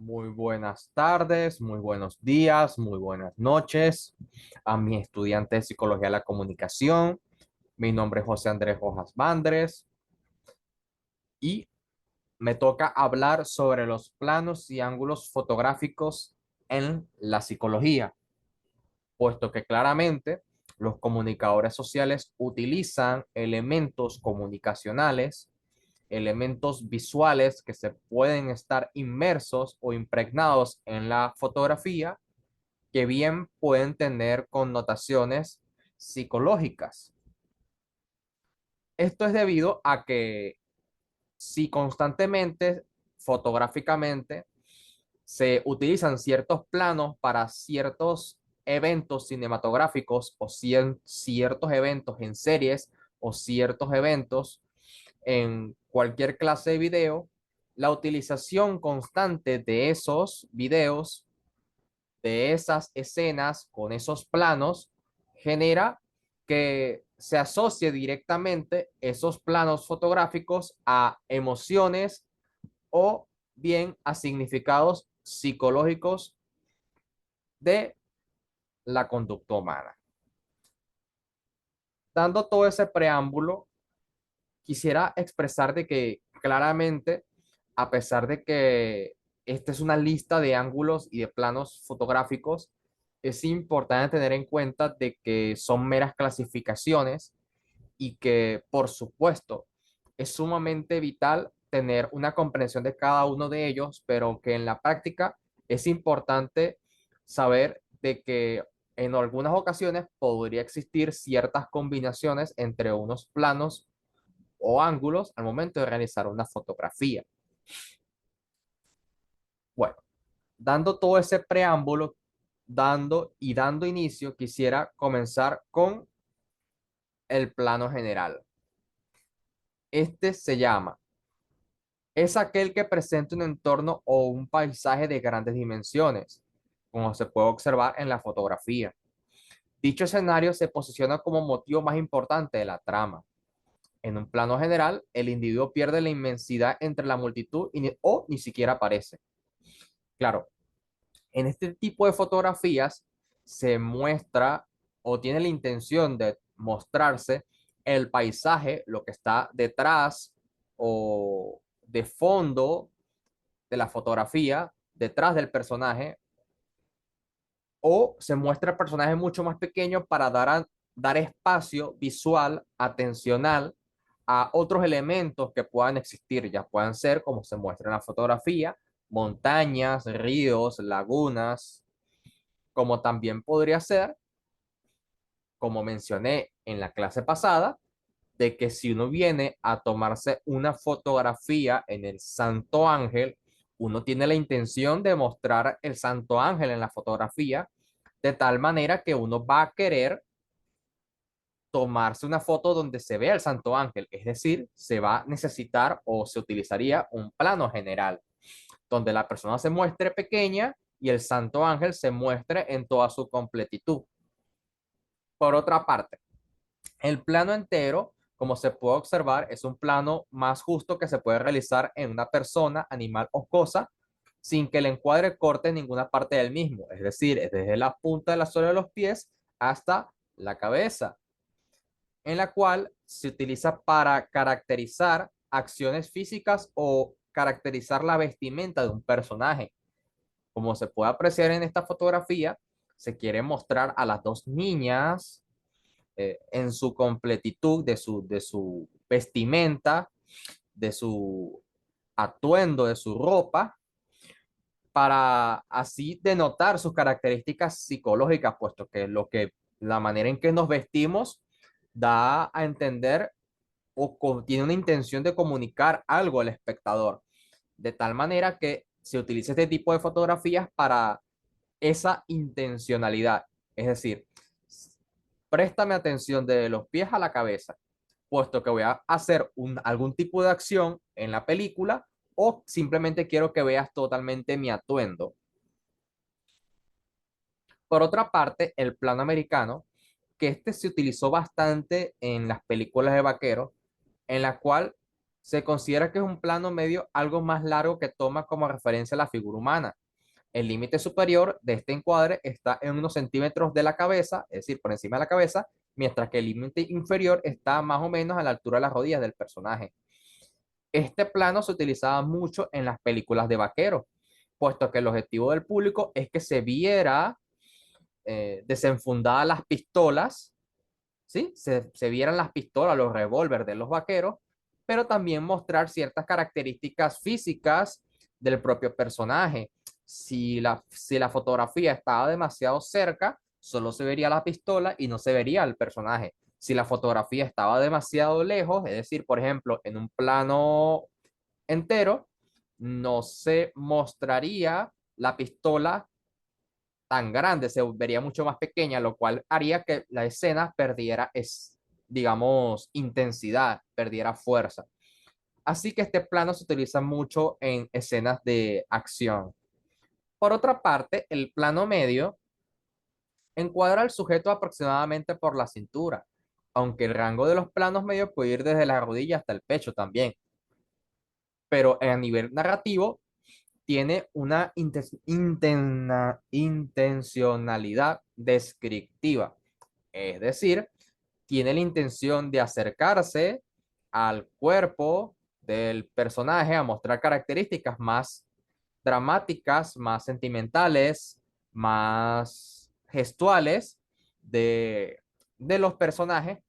Muy buenas tardes, muy buenos días, muy buenas noches a mi estudiante de Psicología de la Comunicación. Mi nombre es José Andrés Rojas Bandres y me toca hablar sobre los planos y ángulos fotográficos en la psicología, puesto que claramente los comunicadores sociales utilizan elementos comunicacionales, elementos visuales que se pueden estar inmersos o impregnados en la fotografía que bien pueden tener connotaciones psicológicas. Esto es debido a que si constantemente, fotográficamente, se utilizan ciertos planos para ciertos eventos cinematográficos o ciertos eventos en series o ciertos eventos en cualquier clase de video, la utilización constante de esos videos, de esas escenas con esos planos genera que se asocie directamente esos planos fotográficos a emociones o bien a significados psicológicos de la conducta humana. Dando todo ese preámbulo, quisiera expresar de que claramente, a pesar de que esta es una lista de ángulos y de planos fotográficos, es importante tener en cuenta de que son meras clasificaciones y que, por supuesto, es sumamente vital tener una comprensión de cada uno de ellos, pero que en la práctica es importante saber de que en algunas ocasiones podría existir ciertas combinaciones entre unos planos o ángulos al momento de realizar una fotografía. Bueno, dando todo ese preámbulo, dando inicio, quisiera comenzar con el plano general. Este se llama, es aquel que presenta un entorno o un paisaje de grandes dimensiones, como se puede observar en la fotografía. Dicho escenario se posiciona como motivo más importante de la trama. En un plano general, el individuo pierde la inmensidad entre la multitud o ni siquiera aparece. Claro, en este tipo de fotografías se muestra o tiene la intención de mostrarse el paisaje, lo que está detrás o de fondo de la fotografía, detrás del personaje, o se muestra el personaje mucho más pequeño para dar espacio visual, atencional a otros elementos que puedan existir, ya puedan ser, como se muestra en la fotografía, montañas, ríos, lagunas, como también podría ser, como mencioné en la clase pasada, de que si uno viene a tomarse una fotografía en el Santo Ángel, uno tiene la intención de mostrar el Santo Ángel en la fotografía, de tal manera que uno va a querer tomarse una foto donde se vea el Santo Ángel, es decir, se va a necesitar o se utilizaría un plano general, donde la persona se muestre pequeña y el Santo Ángel se muestre en toda su completitud. Por otra parte, el plano entero, como se puede observar, es un plano más justo que se puede realizar en una persona, animal o cosa, sin que el encuadre corte ninguna parte del mismo. Es decir, es desde la punta de la suela de los pies hasta la cabeza, en la cual se utiliza para caracterizar acciones físicas o caracterizar la vestimenta de un personaje. Como se puede apreciar en esta fotografía, se quiere mostrar a las dos niñas en su completitud de su vestimenta, de su atuendo, de su ropa, para así denotar sus características psicológicas, puesto que la manera en que nos vestimos da a entender o tiene una intención de comunicar algo al espectador, de tal manera que se utiliza este tipo de fotografías para esa intencionalidad. Es decir, préstame atención de los pies a la cabeza, puesto que voy a hacer algún tipo de acción en la película o simplemente quiero que veas totalmente mi atuendo. Por otra parte, el plano americano, que este se utilizó bastante en las películas de vaqueros, en la cual Se considera que es un plano medio algo más largo que toma como referencia la figura humana. El límite superior de este encuadre está en unos centímetros de la cabeza, es decir, por encima de la cabeza, mientras que el límite inferior está más o menos a la altura de las rodillas del personaje. Este plano se utilizaba mucho en las películas de vaqueros, puesto que el objetivo del público es que se viera desenfundadas las pistolas, ¿sí? Se vieran las pistolas, los revólveres de los vaqueros, pero también mostrar ciertas características físicas del propio personaje. Si la fotografía estaba demasiado cerca, solo se vería la pistola y no se vería el personaje. Si la fotografía estaba demasiado lejos, es decir, por ejemplo, en un plano entero, no se mostraría la pistola tan grande, se vería mucho más pequeña, lo cual haría que la escena perdiera, digamos, intensidad, perdiera fuerza. Así que este plano se utiliza mucho en escenas de acción. Por otra parte, el plano medio encuadra al sujeto aproximadamente por la cintura, aunque el rango de los planos medios puede ir desde la rodilla hasta el pecho también. Pero a nivel narrativo, tiene una intencionalidad descriptiva. Es decir, tiene la intención de acercarse al cuerpo del personaje a mostrar características más dramáticas, más sentimentales, más gestuales de los personajes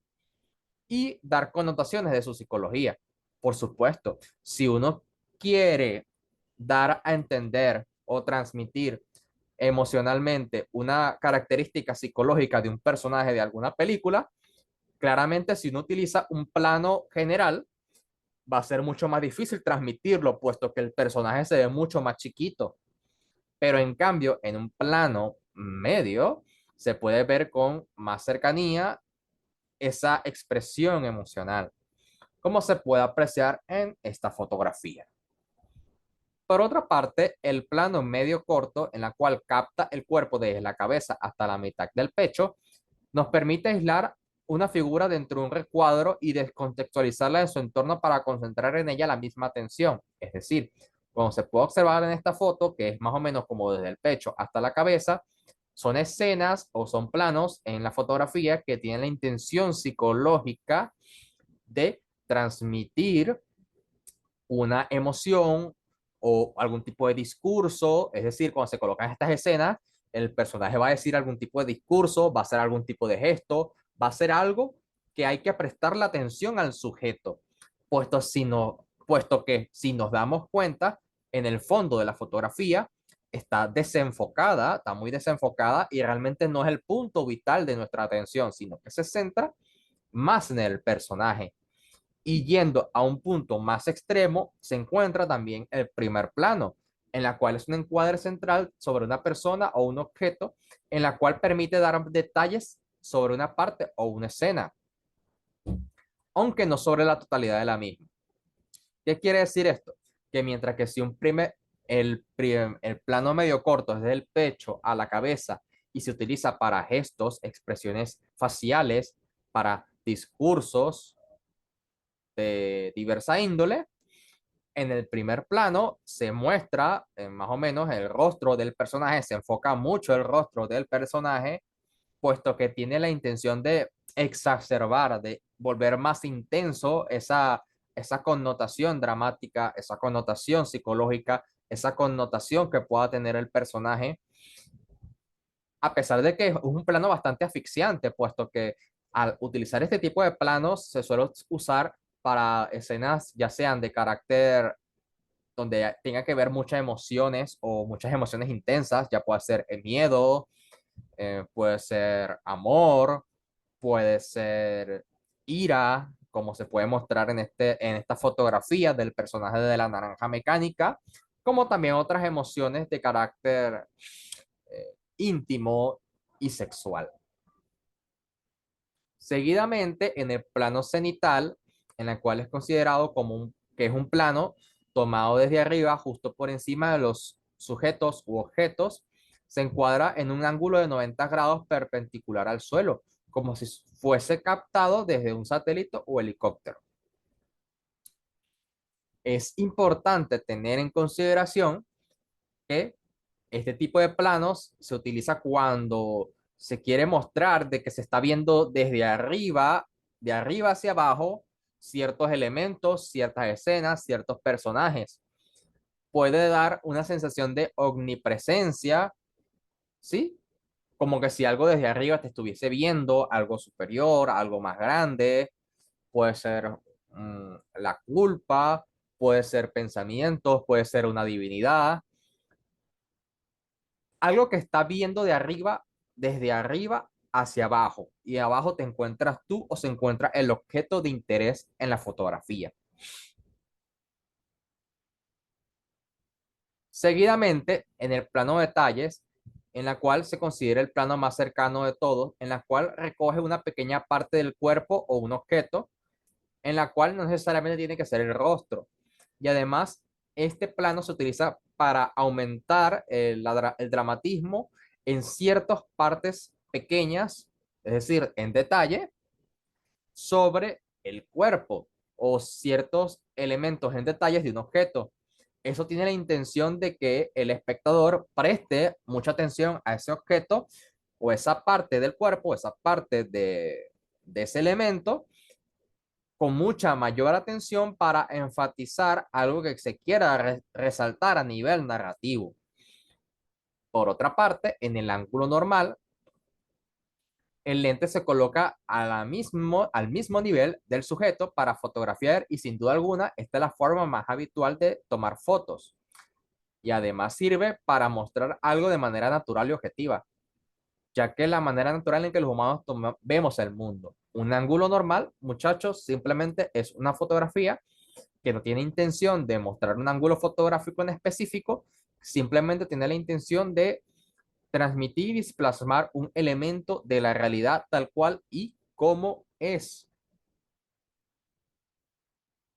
y dar connotaciones de su psicología. Por supuesto, si uno quiere dar a entender o transmitir emocionalmente una característica psicológica de un personaje de alguna película, claramente si uno utiliza un plano general, va a ser mucho más difícil transmitirlo, puesto que el personaje se ve mucho más chiquito. Pero en cambio, en un plano medio, se puede ver con más cercanía esa expresión emocional, como se puede apreciar en esta fotografía. Por otra parte, el plano medio corto, en la cual capta el cuerpo desde la cabeza hasta la mitad del pecho, nos permite aislar una figura dentro de un recuadro y descontextualizarla en su entorno para concentrar en ella la misma atención. Es decir, como se puede observar en esta foto, que es más o menos como desde el pecho hasta la cabeza, son escenas o son planos en la fotografía que tienen la intención psicológica de transmitir una emoción o algún tipo de discurso, es decir, cuando se colocan estas escenas, el personaje va a decir algún tipo de discurso, va a hacer algún tipo de gesto, va a hacer algo que hay que prestarle atención al sujeto, puesto que si nos damos cuenta, en el fondo de la fotografía está desenfocada, está muy desenfocada y realmente no es el punto vital de nuestra atención, sino que se centra más en el personaje. Y yendo a un punto más extremo, se encuentra también el primer plano, en la cual es un encuadre central sobre una persona o un objeto, en la cual permite dar detalles sobre una parte o una escena, aunque no sobre la totalidad de la misma. ¿Qué quiere decir esto? Que mientras que si el plano medio corto es desde el pecho a la cabeza y se utiliza para gestos, expresiones faciales, para discursos de diversa índole, en el primer plano se muestra más o menos el rostro del personaje, se enfoca mucho el rostro del personaje, puesto que tiene la intención de exacerbar, de volver más intenso esa connotación dramática, esa connotación psicológica, esa connotación que pueda tener el personaje, a pesar de que es un plano bastante asfixiante, puesto que al utilizar este tipo de planos se suele usar para escenas ya sean de carácter donde tenga que ver muchas emociones o muchas emociones intensas, ya puede ser el miedo, puede ser amor, puede ser ira, como se puede mostrar en esta fotografía del personaje de la naranja mecánica, como también otras emociones de carácter íntimo y sexual. Seguidamente, en el plano cenital, en el cual es considerado que es un plano tomado desde arriba, justo por encima de los sujetos u objetos, se encuadra en un ángulo de 90 grados perpendicular al suelo, como si fuese captado desde un satélite o helicóptero. Es importante tener en consideración que este tipo de planos se utiliza cuando se quiere mostrar de que se está viendo desde arriba, de arriba hacia abajo, ciertos elementos, ciertas escenas, ciertos personajes. Puede dar una sensación de omnipresencia, ¿sí? Como que si algo desde arriba te estuviese viendo, algo superior, algo más grande, puede ser la culpa, puede ser pensamientos, puede ser una divinidad, algo que está viendo de arriba, desde arriba hacia abajo, y abajo te encuentras tú o se encuentra el objeto de interés en la fotografía. Seguidamente, en el plano de detalles, en la cual se considera el plano más cercano de todos, en la cual recoge una pequeña parte del cuerpo o un objeto, en la cual no necesariamente tiene que ser el rostro. Y además, este plano se utiliza para aumentar el dramatismo en ciertas partes pequeñas, es decir, en detalle, sobre el cuerpo o ciertos elementos en detalles de un objeto. Eso tiene la intención de que el espectador preste mucha atención a ese objeto o esa parte del cuerpo, esa parte de ese elemento, con mucha mayor atención para enfatizar algo que se quiera resaltar a nivel narrativo. Por otra parte, en el ángulo normal, el lente se coloca al mismo nivel del sujeto para fotografiar y sin duda alguna esta es la forma más habitual de tomar fotos y además sirve para mostrar algo de manera natural y objetiva, ya que la manera natural en que los humanos vemos el mundo. Un ángulo normal, muchachos, simplemente es una fotografía que no tiene intención de mostrar un ángulo fotográfico en específico, simplemente tiene la intención de transmitir y plasmar un elemento de la realidad tal cual y como es.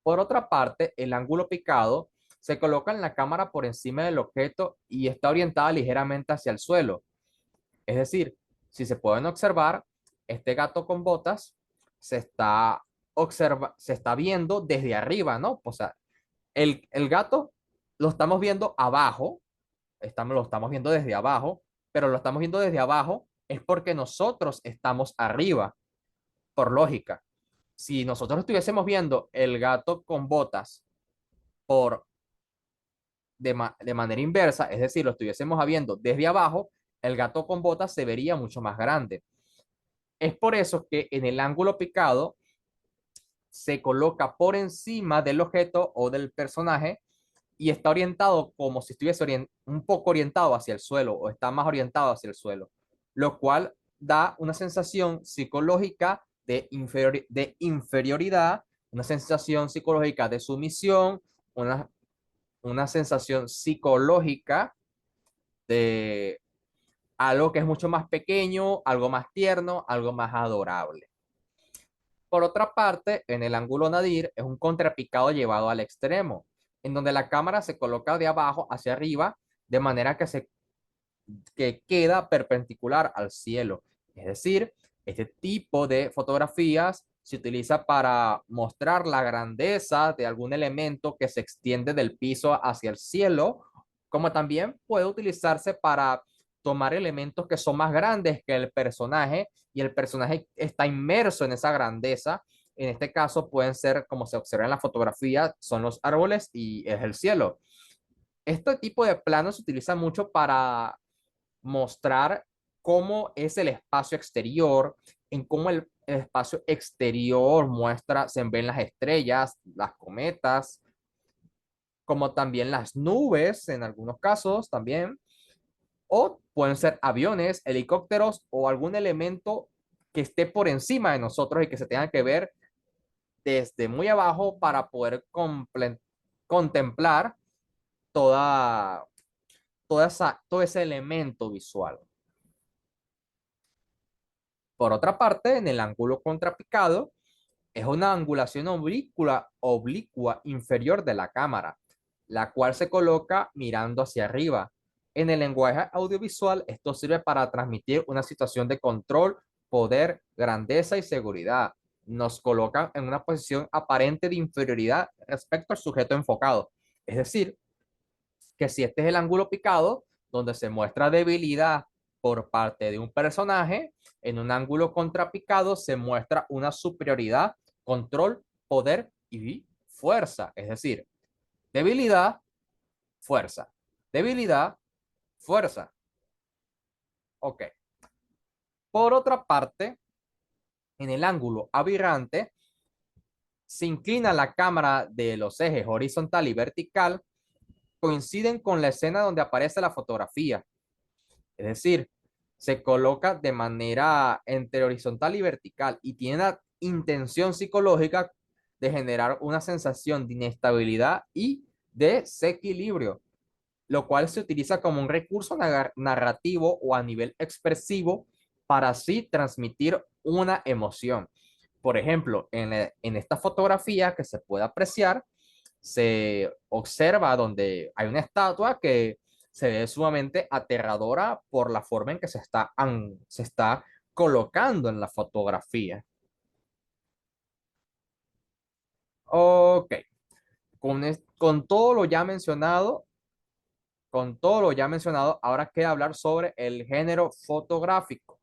Por otra parte, el ángulo picado se coloca en la cámara por encima del objeto y está orientada ligeramente hacia el suelo. Es decir, si se pueden observar, este gato con botas se está viendo desde arriba, ¿no? O sea, el gato lo estamos viendo abajo, lo estamos viendo desde abajo, pero lo estamos viendo desde abajo es porque nosotros estamos arriba, por lógica. Si nosotros estuviésemos viendo el gato con botas por de manera inversa, es decir, lo estuviésemos viendo desde abajo, el gato con botas se vería mucho más grande. Es por eso que en el ángulo picado se coloca por encima del objeto o del personaje y está orientado como si estuviese un poco orientado hacia el suelo o está más orientado hacia el suelo, lo cual da una sensación psicológica de inferioridad, una sensación psicológica de sumisión, una, una sensación psicológica de algo que es mucho más pequeño, algo más tierno, algo más adorable. Por otra parte, en el ángulo nadir es un contrapicado llevado al extremo, en donde la cámara se coloca de abajo hacia arriba, de manera que queda perpendicular al cielo. Es decir, este tipo de fotografías se utiliza para mostrar la grandeza de algún elemento que se extiende del piso hacia el cielo, como también puede utilizarse para tomar elementos que son más grandes que el personaje y el personaje está inmerso en esa grandeza. En este caso pueden ser, como se observa en la fotografía, son los árboles y es el cielo. Este tipo de planos se utiliza mucho para mostrar cómo es el espacio exterior, en cómo el espacio exterior muestra, se ven las estrellas, las cometas, como también las nubes en algunos casos también, o pueden ser aviones, helicópteros o algún elemento que esté por encima de nosotros y que se tenga que ver desde muy abajo para poder contemplar toda, todo ese elemento visual. Por otra parte, en el ángulo contrapicado es una angulación oblicua inferior de la cámara, la cual se coloca mirando hacia arriba. En el lenguaje audiovisual, esto sirve para transmitir una situación de control, poder, grandeza y seguridad. nos colocan en una posición aparente de inferioridad respecto al sujeto enfocado. Es decir, que si este es el ángulo picado, donde se muestra debilidad por parte de un personaje, en un ángulo contrapicado se muestra una superioridad, control, poder y fuerza. Es decir, debilidad, fuerza. Debilidad, fuerza. Ok. Por otra parte, en el ángulo aberrante, se inclina la cámara de los ejes horizontal y vertical, coinciden con la escena donde aparece la fotografía. Es decir, se coloca de manera entre horizontal y vertical y tiene la intención psicológica de generar una sensación de inestabilidad y desequilibrio, lo cual se utiliza como un recurso narrativo o a nivel expresivo para así transmitir una emoción. Por ejemplo, en esta fotografía que se puede apreciar, se observa donde hay una estatua que se ve sumamente aterradora por la forma en que se está colocando en la fotografía. Ok, con todo lo ya mencionado, ahora queda hablar sobre el género fotográfico,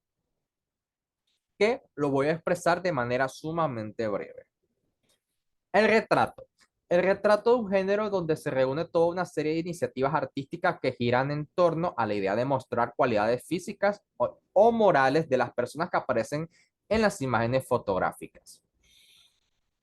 que lo voy a expresar de manera sumamente breve. El retrato. El retrato es un género donde se reúne toda una serie de iniciativas artísticas que giran en torno a la idea de mostrar cualidades físicas o morales de las personas que aparecen en las imágenes fotográficas.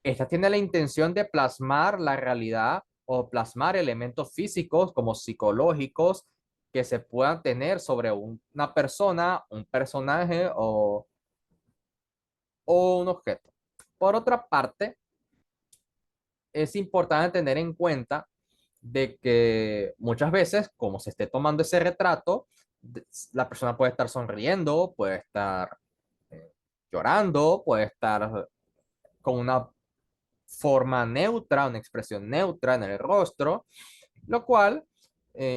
Esta tiene la intención de plasmar la realidad o plasmar elementos físicos como psicológicos que se puedan tener sobre una persona, un personaje o un objeto. Por otra parte, es importante tener en cuenta de que muchas veces, como se esté tomando ese retrato, la persona puede estar sonriendo, puede estar eh, llorando, puede estar con una forma neutra, una expresión neutra en el rostro, lo cual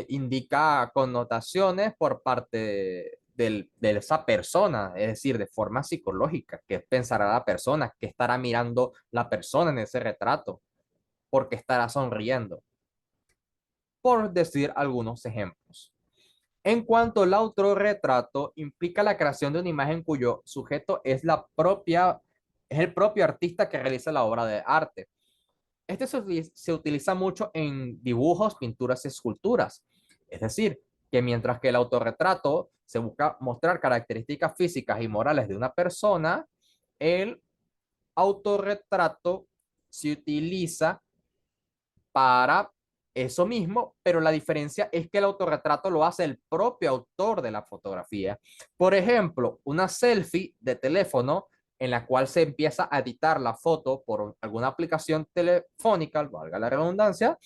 indica connotaciones por parte de esa persona, es decir, de forma psicológica, qué pensará la persona, qué estará mirando la persona en ese retrato, por qué estará sonriendo, por decir algunos ejemplos. En cuanto al autorretrato, implica la creación de una imagen cuyo sujeto es el propio artista que realiza la obra de arte. Este se utiliza mucho en dibujos, pinturas y esculturas. Es decir, que mientras que el autorretrato se busca mostrar características físicas y morales de una persona, el autorretrato se utiliza para eso mismo, pero la diferencia es que el autorretrato lo hace el propio autor de la fotografía. Por ejemplo, una selfie de teléfono en la cual se empieza a editar la foto por alguna aplicación telefónica, valga la redundancia,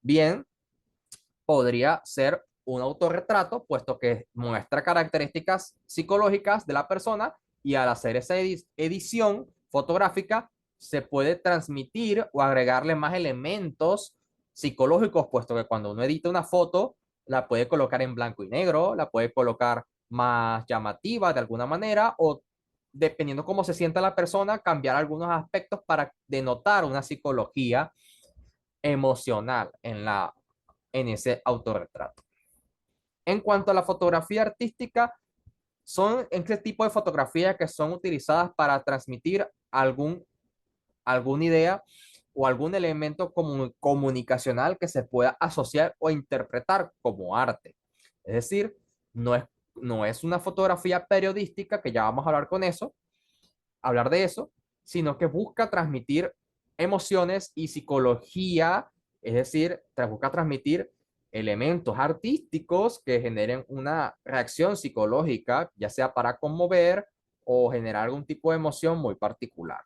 bien, podría ser un autorretrato, puesto que muestra características psicológicas de la persona y al hacer esa edición fotográfica se puede transmitir o agregarle más elementos psicológicos, puesto que cuando uno edita una foto, la puede colocar en blanco y negro, la puede colocar más llamativa de alguna manera o dependiendo cómo se sienta la persona, cambiar algunos aspectos para denotar una psicología emocional en ese autorretrato. En cuanto a la fotografía artística, son este tipo de fotografías que son utilizadas para transmitir alguna idea o algún elemento comunicacional que se pueda asociar o interpretar como arte. Es decir, no es, no es una fotografía periodística, que ya vamos a hablar de eso, sino que busca transmitir emociones y psicología, es decir, busca transmitir elementos artísticos que generen una reacción psicológica, ya sea para conmover o generar algún tipo de emoción muy particular.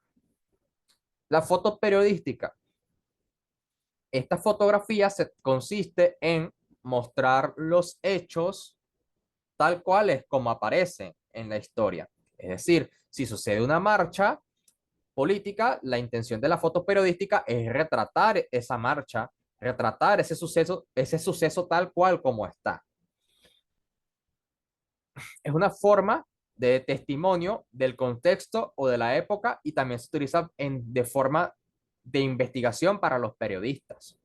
La foto periodística. Esta fotografía consiste en mostrar los hechos tal cual es como aparecen en la historia. Es decir, si sucede una marcha, política, la intención de la foto periodística es retratar esa marcha, retratar ese suceso tal cual como está. Es una forma de testimonio del contexto o de la época y también se utiliza de forma de investigación para los periodistas.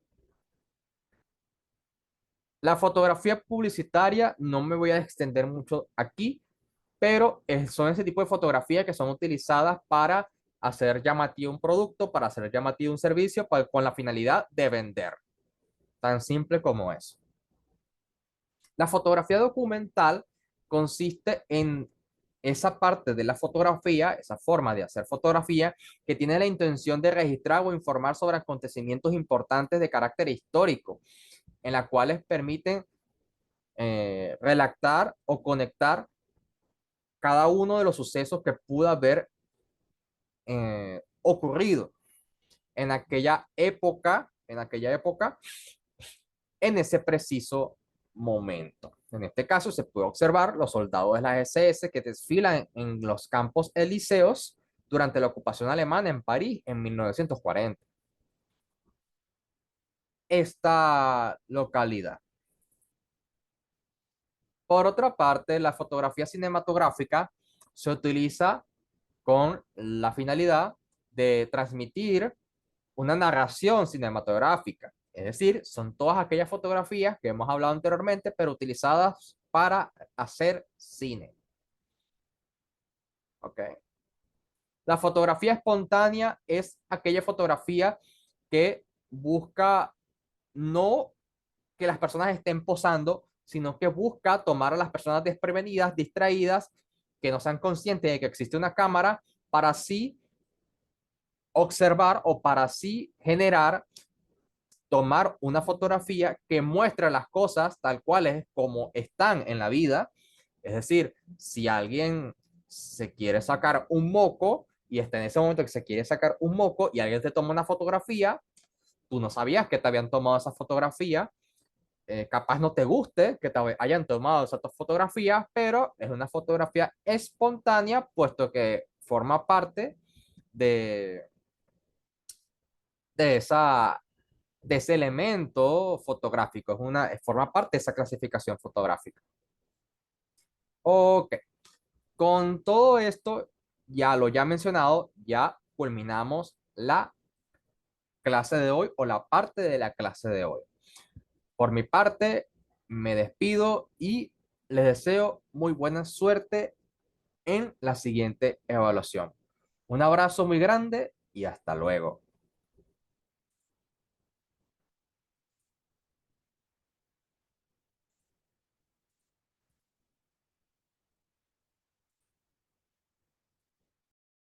La fotografía publicitaria no me voy a extender mucho aquí, pero son ese tipo de fotografías que son utilizadas para hacer llamativo un producto, para hacer llamativo un servicio, con la finalidad de vender. Tan simple como eso. La fotografía documental consiste en esa parte de la fotografía, esa forma de hacer fotografía, que tiene la intención de registrar o informar sobre acontecimientos importantes de carácter histórico, en las cuales permiten relactar o conectar cada uno de los sucesos que pudo haber ocurrido en aquella época, en ese preciso momento. En este caso se puede observar los soldados de la SS que desfilan en los campos elíseos durante la ocupación alemana en París en 1940. Esta localidad. Por otra parte, la fotografía cinematográfica se utiliza con la finalidad de transmitir una narración cinematográfica. Es decir, son todas aquellas fotografías que hemos hablado anteriormente, pero utilizadas para hacer cine. ¿Ok? La fotografía espontánea es aquella fotografía que busca no que las personas estén posando, sino que busca tomar a las personas desprevenidas, distraídas, que no sean conscientes de que existe una cámara para así observar o para así generar, tomar una fotografía que muestre las cosas tal cuales como están en la vida. Es decir, si alguien se quiere sacar un moco y está en ese momento que se quiere sacar un moco y alguien te toma una fotografía, tú no sabías que te habían tomado esa fotografía, capaz no te guste que te hayan tomado esas fotografías, pero es una fotografía espontánea, puesto que forma parte de, de, esa, de ese elemento fotográfico, forma parte de esa clasificación fotográfica. Ok, con todo esto, ya lo ya mencionado, ya culminamos la clase de hoy o la parte de la clase de hoy. Por mi parte, me despido y les deseo muy buena suerte en la siguiente evaluación. Un abrazo muy grande y hasta luego.